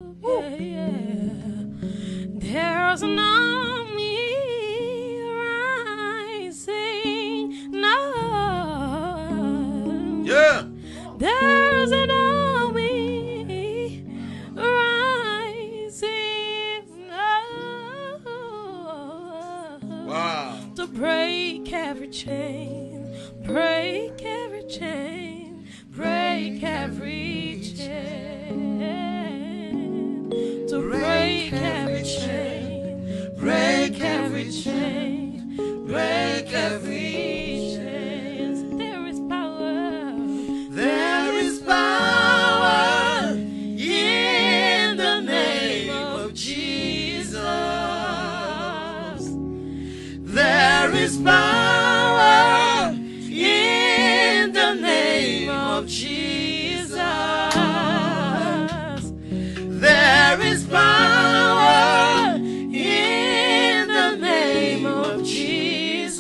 Yeah, yeah. There's an army rising. No. Yeah. There's an army rising. Wow. To break every chain, break every chain, break every chain. To break every chain, break every chain, break every chain. There is power. There is power in the name of Jesus. There is power in the name of Jesus. There is power in the name of Jesus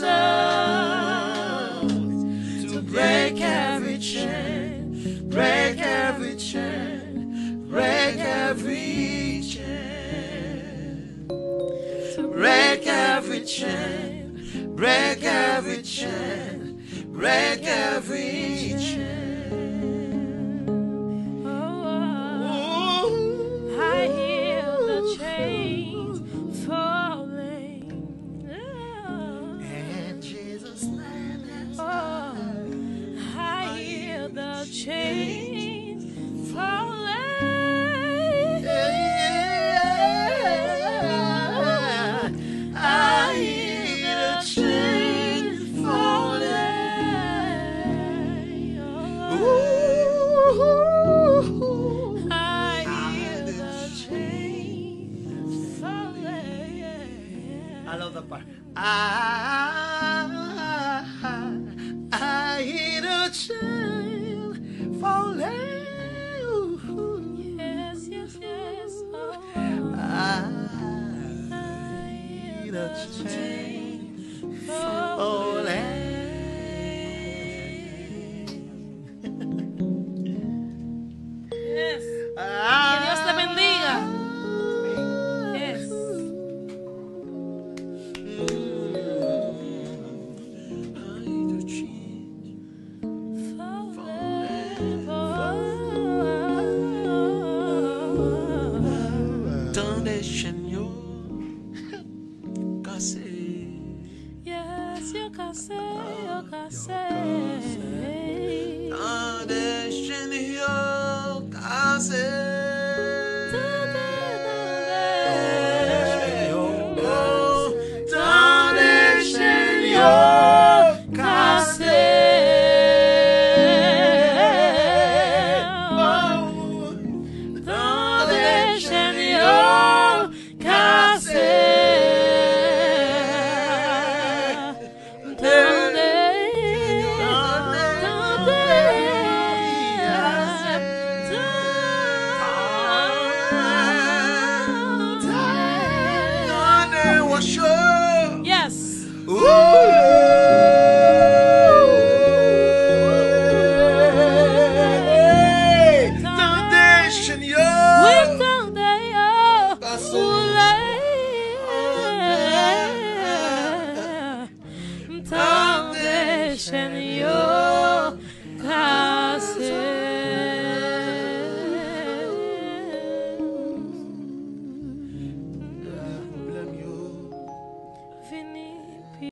to break every chain, break every chain, break every chain, break every chain, break every chain, break every chain. I hear the chains falling. And Jesus' name is Oh, I hear the chains falling. I hear the chain falling. Ooh. I hear the chains falling. I love that part. I hear the chain falling. Yes, yes, yes. Oh, I hear the chain